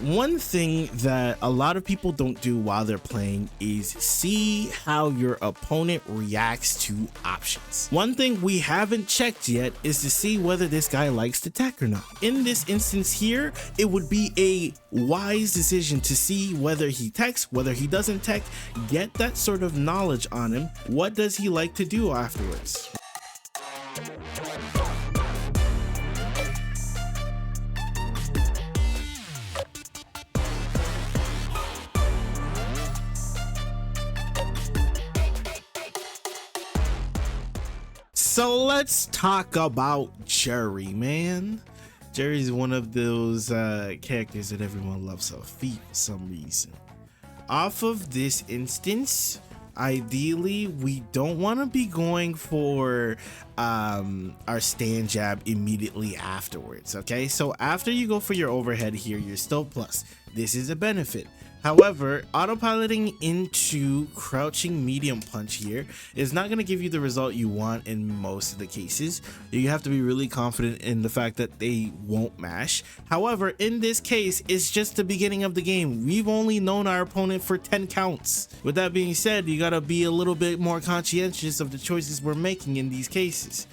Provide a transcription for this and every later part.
One thing that a lot of people don't do while they're playing is see how your opponent reacts to options. One thing we haven't checked yet is to see whether this guy likes to tech or not. In this instance here, it would be a wise decision to see whether he techs, whether he doesn't tech, get that sort of knowledge on him. What does he like to do afterwards? So let's talk about Juri, man. Juri's one of those characters that everyone loves off feet for some reason. Off of this instance, ideally, we don't want to be going for our stand jab immediately afterwards, okay? So after you go for your overhead here, you're still plus. This is a benefit. However, autopiloting into crouching medium punch here is not going to give you the result you want in most of the cases. You have to be really confident in the fact that they won't mash. However, in this case, it's just the beginning of the game. We've only known our opponent for 10 counts. With that being said, you got to be a little bit more conscientious of the choices we're making in these cases.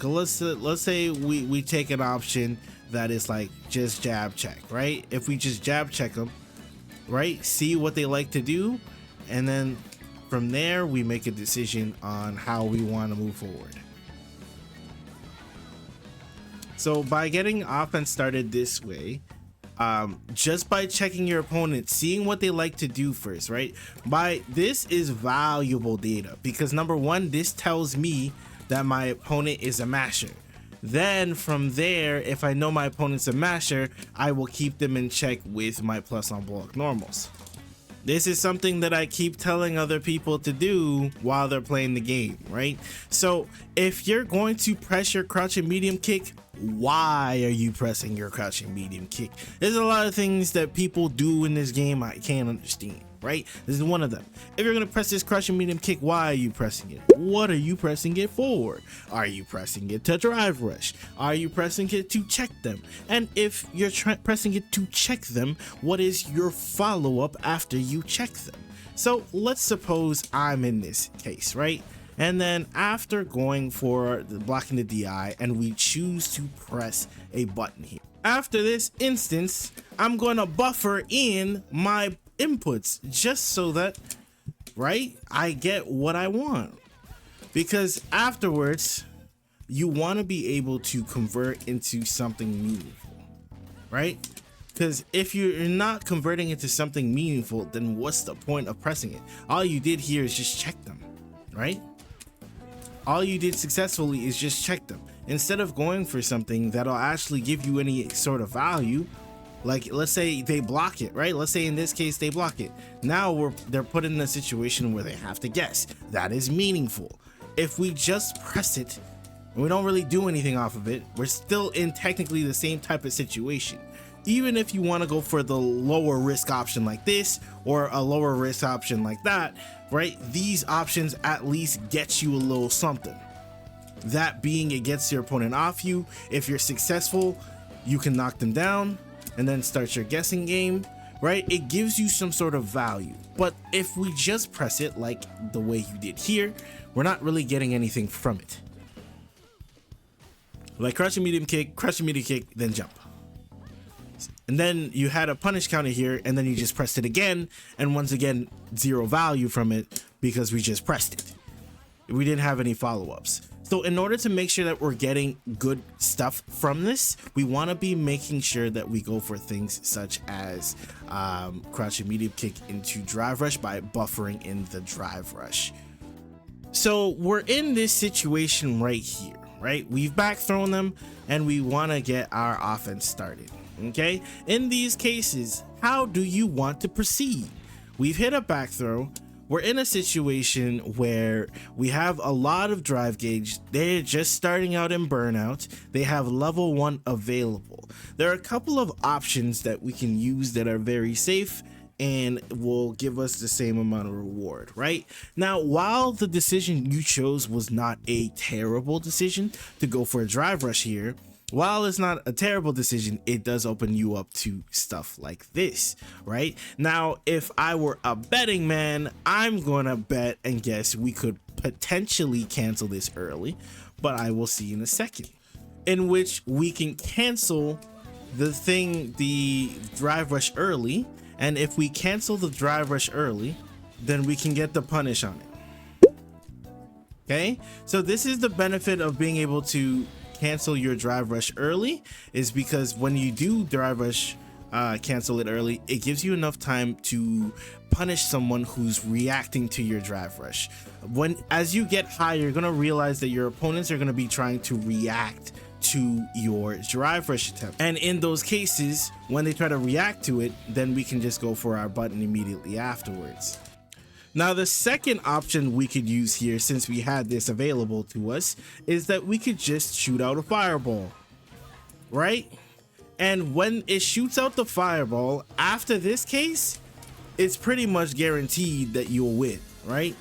Let's say we take an option that is like just jab check, right? If we just jab check them, right, see what they like to do, and then from there we make a decision on how we want to move forward. So by getting offense started this way, just by checking your opponent, seeing what they like to do first, right? This is valuable data because number one, this tells me that my opponent is a masher. Then from there, if I know my opponent's a masher, I will keep them in check with my plus on block normals. This is something that I keep telling other people to do while they're playing the game, right? So if you're going to press your crouching medium kick, why are you pressing your crouching medium kick? There's a lot of things that people do in this game I can't understand, right? This is one of them. If you're going to press this crouching medium kick, why are you pressing it? What are you pressing it for? Are you pressing it to drive rush? Are you pressing it to check them? And if you're pressing it to check them, what is your follow-up after you check them? So let's suppose I'm in this case, right? And then after going for blocking the DI and we choose to press a button here. After this instance, I'm going to buffer in my inputs just so that, right, I get what I want. Because afterwards, you want to be able to convert into something meaningful, right? Because if you're not converting into something meaningful, then what's the point of pressing it? All you did here is just check them, right? All you did successfully is just check them. Instead of going for something that'll actually give you any sort of value, like let's say they block it, right? Let's say in this case they block it. Now they're put in a situation where they have to guess. That is meaningful. If we just press it and we don't really do anything off of it, we're still in technically the same type of situation. Even if you want to go for the lower risk option like this or a lower risk option like that, right? These options at least get you a little something. That being, it gets your opponent off you. If you're successful, you can knock them down and then start your guessing game, right? It gives you some sort of value. But if we just press it like the way you did here, we're not really getting anything from it. Like crouching medium kick, then jump. And then you had a punish counter here, and then you just pressed it again, and once again, zero value from it because we just pressed it. We didn't have any follow-ups. So in order to make sure that we're getting good stuff from this, we want to be making sure that we go for things such as crouching medium kick into drive rush by buffering in the drive rush. So we're in this situation right here, right? We've back thrown them, and we want to get our offense started. Okay, in these cases, how do you want to proceed? We've hit a back throw. We're in a situation where we have a lot of drive gauge. They're just starting out in burnout. They have level 1 available. There are a couple of options that we can use that are very safe and will give us the same amount of reward, right? Now, while the decision you chose was not a terrible decision to go for a drive rush here, While it's not a terrible decision, it does open you up to stuff like this, right? Now, if I were a betting man, I'm gonna bet and guess we could potentially cancel this early, but I will see in a second, in which we can cancel the drive rush early, and if we cancel the drive rush early, then we can get the punish on it. Okay, so this is the benefit of being able to cancel your drive rush early, is because when you do drive rush cancel it early, it gives you enough time to punish someone who's reacting to your drive rush. As you get high, you're gonna realize that your opponents are gonna be trying to react to your drive rush attempt, and in those cases, when they try to react to it, then we can just go for our button immediately afterwards. Now, the second option we could use here, since we had this available to us, is that we could just shoot out a fireball, right? And when it shoots out the fireball, after this case, it's pretty much guaranteed that you'll win, right?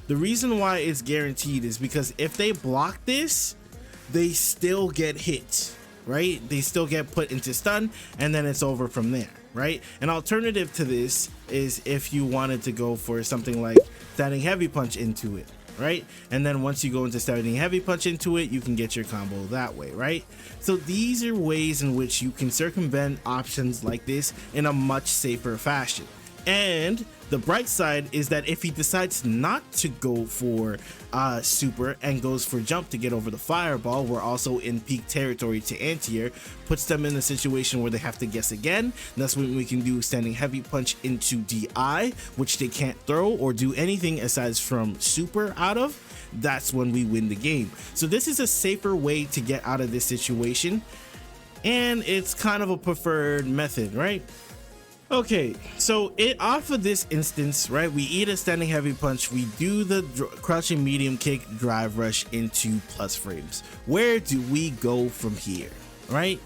The reason why it's guaranteed is because if they block this, they still get hit, right? They still get put into stun, and then it's over from there, right? An alternative to this is if you wanted to go for something like standing heavy punch into it, right? And then once you go into standing heavy punch into it, you can get your combo that way, right? So these are ways in which you can circumvent options like this in a much safer fashion. And the bright side is that if he decides not to go for super and goes for jump to get over the fireball, we're also in peak territory to anti-air, puts them in a situation where they have to guess again. That's when we can do standing heavy punch into DI, which they can't throw or do anything aside from super out of. That's when we win the game. So this is a safer way to get out of this situation, and it's kind of a preferred method, right? Okay, so off of this instance, right, we eat a standing heavy punch, we do the crouching medium kick drive rush into plus frames. Where do we go from here, right?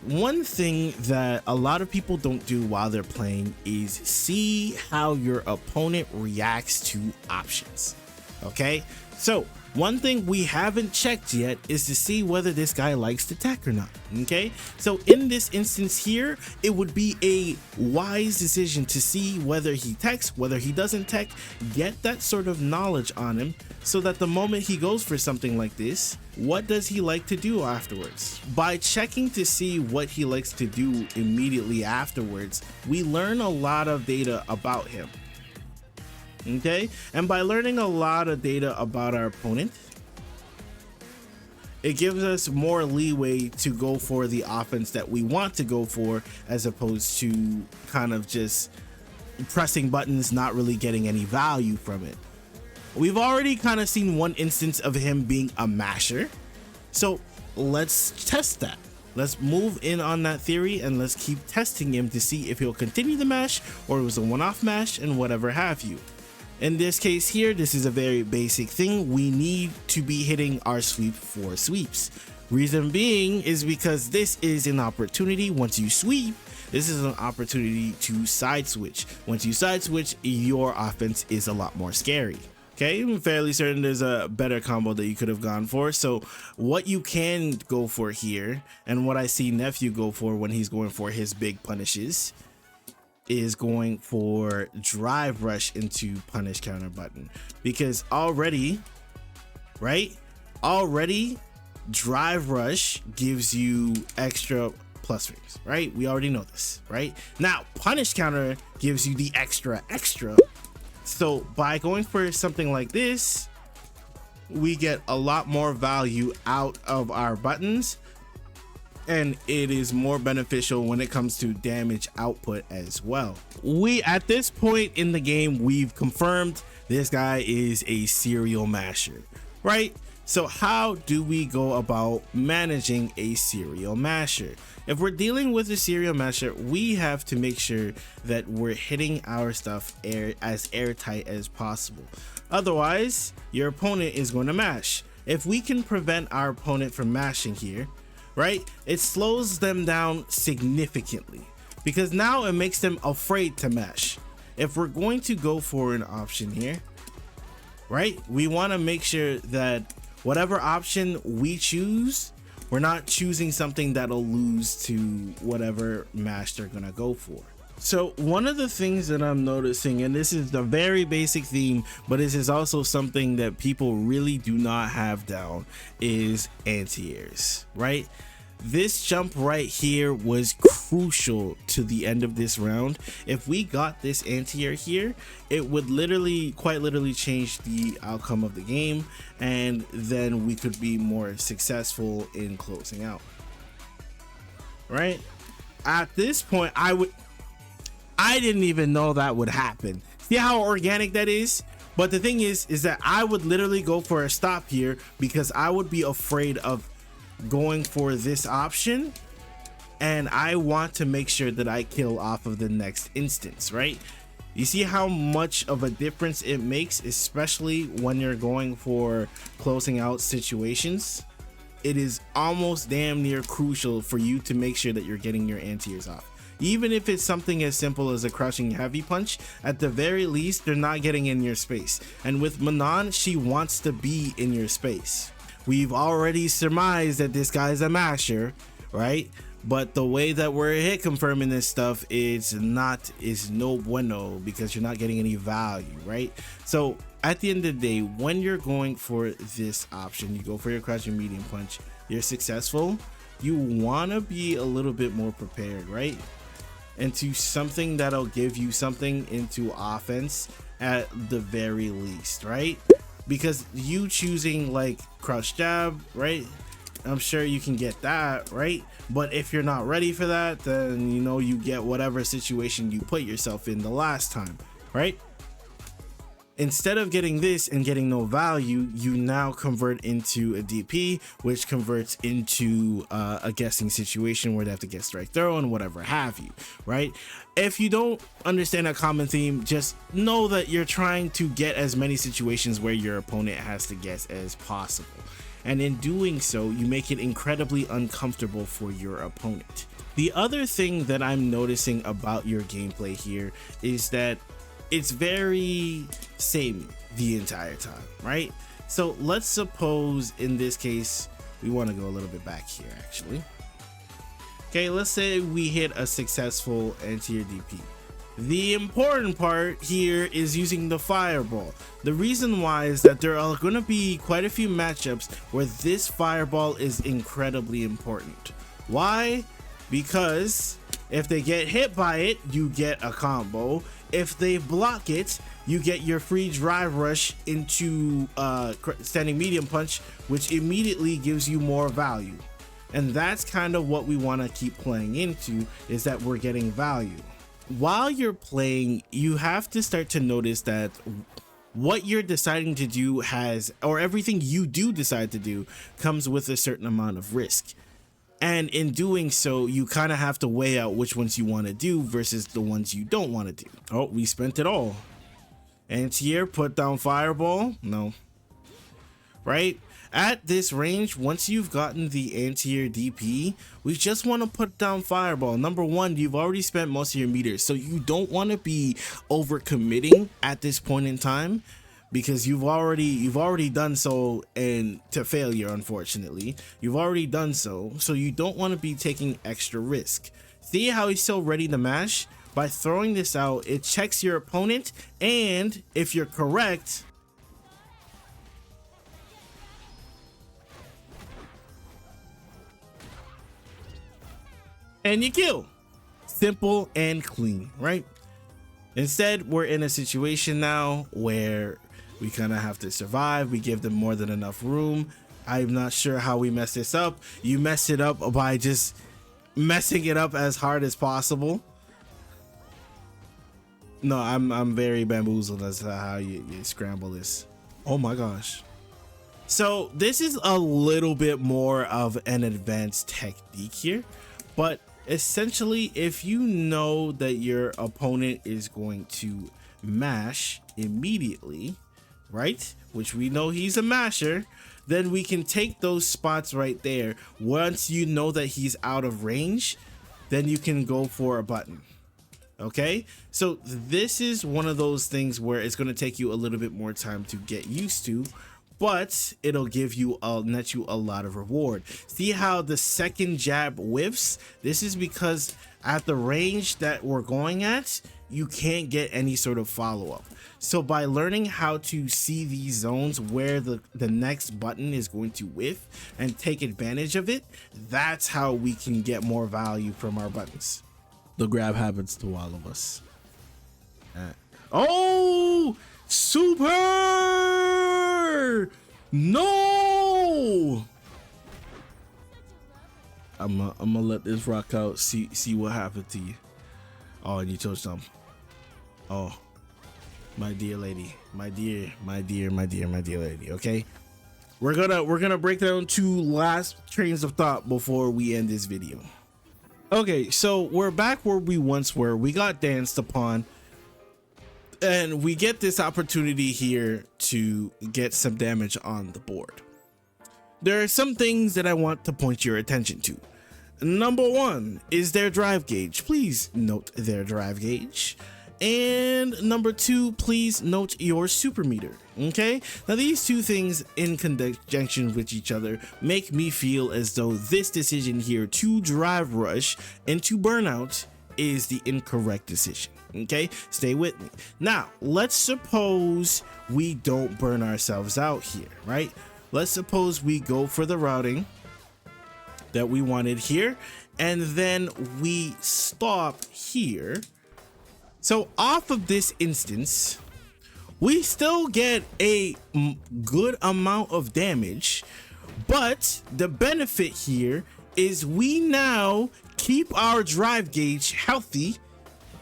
One thing that a lot of people don't do while they're playing is see how your opponent reacts to options. Okay, so one thing we haven't checked yet is to see whether this guy likes to tech or not. Okay, so in this instance here, it would be a wise decision to see whether he techs, whether he doesn't tech, get that sort of knowledge on him, so that the moment he goes for something like this, what does he like to do afterwards? By checking to see what he likes to do immediately afterwards, we learn a lot of data about him. Okay, and by learning a lot of data about our opponent, it gives us more leeway to go for the offense that we want to go for, as opposed to kind of just pressing buttons, not really getting any value from it. We've already kind of seen one instance of him being a masher, so let's test that. Let's move in on that theory and let's keep testing him to see if he'll continue the mash or it was a one-off mash and whatever have you. In this case here, this is a very basic thing. We need to be hitting our sweep for sweeps. Reason being is because this is an opportunity. Once you sweep, this is an opportunity to side switch. Once you side switch, your offense is a lot more scary. Okay, I'm fairly certain there's a better combo that you could have gone for. So what you can go for here, and what I see Nephew go for when he's going for his big punishes, is going for drive rush into punish counter button, because already drive rush gives you extra plus frames, right? We already know this, right? Now punish counter gives you the extra. So by going for something like this, we get a lot more value out of our buttons, and it is more beneficial when it comes to damage output as well. At this point in the game, we've confirmed this guy is a serial masher, right? So how do we go about managing a serial masher? If we're dealing with a serial masher, we have to make sure that we're hitting our stuff as airtight as possible. Otherwise, your opponent is going to mash. If we can prevent our opponent from mashing here, right, it slows them down significantly, because now it makes them afraid to mash. If we're going to go for an option here, right, we want to make sure that whatever option we choose, We're not choosing something that'll lose to whatever mash they're gonna go for. So one of the things that I'm noticing, and this is the very basic theme, but this is also something that people really do not have down, is anti-airs, right? This jump right here was crucial to the end of this round. If we got this anti-air here, it would quite literally change the outcome of the game, and then we could be more successful in closing out, right? At this point, I didn't even know that would happen. See how organic that is? But the thing is that I would literally go for a stop here because I would be afraid of going for this option, and I want to make sure that I kill off of the next instance, right? You see how much of a difference it makes, especially when you're going for closing out situations. It is almost damn near crucial for you to make sure that you're getting your anti-airs off. Even if it's something as simple as a crushing heavy punch, at the very least, they're not getting in your space. And with Manon, she wants to be in your space. We've already surmised that this guy's a masher, right? But the way that we're hit confirming this stuff is no bueno, because you're not getting any value, right? So at the end of the day, when you're going for this option, you go for your crushing medium punch, you're successful, you want to be a little bit more prepared, right? Into something that'll give you something into offense at the very least, right? Because you choosing like crush jab, right? I'm sure you can get that, right? But if you're not ready for that, then you know you get whatever situation you put yourself in the last time, right? Instead of getting this and getting no value, you now convert into a DP, which converts into a guessing situation where they have to guess strike throw and whatever have you, right? If you don't understand a common theme, just know that you're trying to get as many situations where your opponent has to guess as possible. And in doing so, you make it incredibly uncomfortable for your opponent. The other thing that I'm noticing about your gameplay here is that it's very samey the entire time, right? So let's suppose in this case, we want to go a little bit back here actually. Okay, let's say we hit a successful anti-air DP. The important part here is using the fireball. The reason why is that there are going to be quite a few matchups where this fireball is incredibly important. Why? Because if they get hit by it, you get a combo. If they block it, you get your free drive rush into standing medium punch, which immediately gives you more value. And that's kind of what we want to keep playing into, is that we're getting value. While you're playing, you have to start to notice that what you're deciding to do or everything you do decide to do comes with a certain amount of risk. And in doing so, you kind of have to weigh out which ones you want to do versus the ones you don't want to do. Oh, we spent it all. Anti-air, put down fireball. No. Right? At this range, once you've gotten the anti-air DP, we just want to put down fireball. Number one, you've already spent most of your meters, so you don't want to be overcommitting at this point in time, because you've already done so, and to failure, unfortunately. You've already done so, so you don't want to be taking extra risk. See how he's still ready to mash? By throwing this out, it checks your opponent, and if you're correct, and you kill. Simple and clean, right? Instead, we're in a situation now where we kind of have to survive. We give them more than enough room. I'm not sure how we mess this up. You mess it up by just messing it up as hard as possible. No, I'm very bamboozled as to how you scramble this. Oh my gosh. So this is a little bit more of an advanced technique here, but essentially, if you know that your opponent is going to mash immediately, right, which we know he's a masher, then we can take those spots right there. Once you know that he's out of range, then you can go for a button. Okay, so this is one of those things where it's going to take you a little bit more time to get used to, but it'll give you net you a lot of reward. See how the second jab whiffs? This is because at the range that we're going at, you can't get any sort of follow-up. So by learning how to see these zones where the next button is going to whiff and take advantage of it, that's how we can get more value from our buttons. The grab happens to all of us. Oh, super! No! I'm gonna let this rock out. See what happened to you. Oh, and you touched them. Oh, my dear lady, my dear lady. Okay, we're gonna break down 2 last trains of thought before we end this video. Okay, so we're back where we once were. We got danced upon, and we get this opportunity here to get some damage on the board. There are some things that I want to point your attention to. Number 1 is their drive gauge. Please note their drive gauge. And number 2, please note your super meter. Okay, now these 2 things in conjunction with each other make me feel as though this decision here to drive rush into burnout is the incorrect decision. Okay, stay with me. Now let's suppose we don't burn ourselves out here, right? Let's suppose we go for the routing that we wanted here, and then we stop here. So off of this instance, we still get a good amount of damage, but the benefit here is we now keep our drive gauge healthy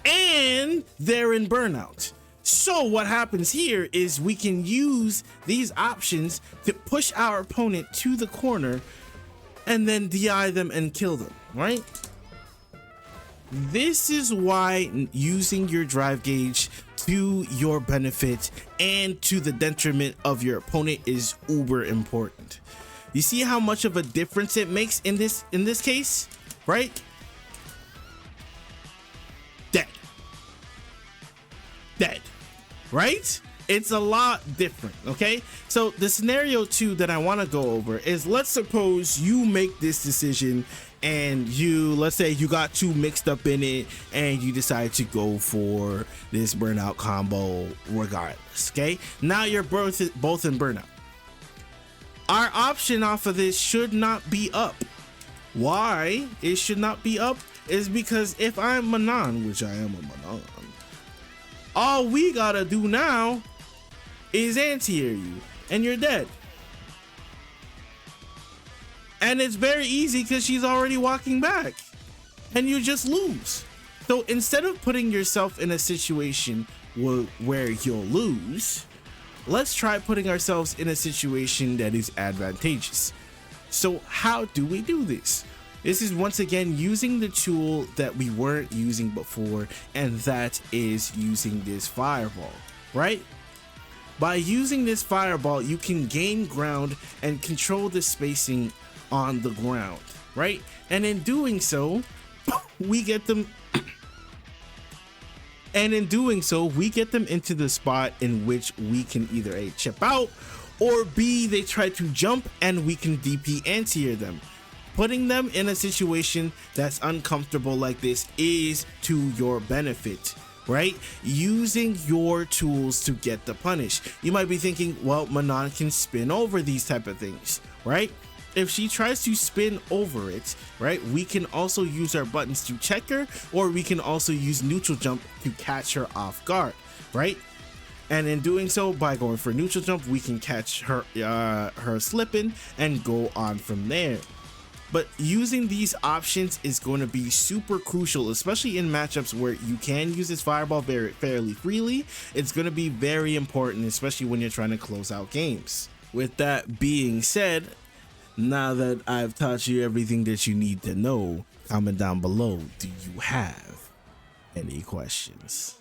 and they're in burnout. So what happens here is we can use these options to push our opponent to the corner and then DI them and kill them, right? This is why using your drive gauge to your benefit and to the detriment of your opponent is uber important. You see how much of a difference it makes in this case, right? Dead, right? It's a lot different. Okay, so the scenario 2 that I want to go over is, let's suppose you make this decision and let's say you got too mixed up in it and you decide to go for this burnout combo regardless. Okay, now you're both in burnout. Our option off of this should not be up. Why it should not be up is because if I'm Manon, which I am a Manon, all we gotta do now is anti-air you and you're dead. And it's very easy because she's already walking back and you just lose. So instead of putting yourself in a situation where you'll lose, let's try putting ourselves in a situation that is advantageous. So how do we do this? This is once again using the tool that we weren't using before, and that is using this fireball, right? By using this fireball, you can gain ground and control the spacing on the ground, right? And in doing so, we get them into the spot in which we can either A, chip out, or B, they try to jump and we can DP anti-air them. Putting them in a situation that's uncomfortable like this is to your benefit, right? Using your tools to get the punish. You might be thinking, well, Manon can spin over these type of things, right? If she tries to spin over it, right, we can also use our buttons to check her, or we can also use neutral jump to catch her off guard, right? And in doing so, by going for neutral jump, we can catch her slipping and go on from there. But using these options is going to be super crucial, especially in matchups where you can use this fireball fairly freely. It's going to be very important, especially when you're trying to close out games. With that being said, now that I've taught you everything that you need to know, comment down below, do you have any questions?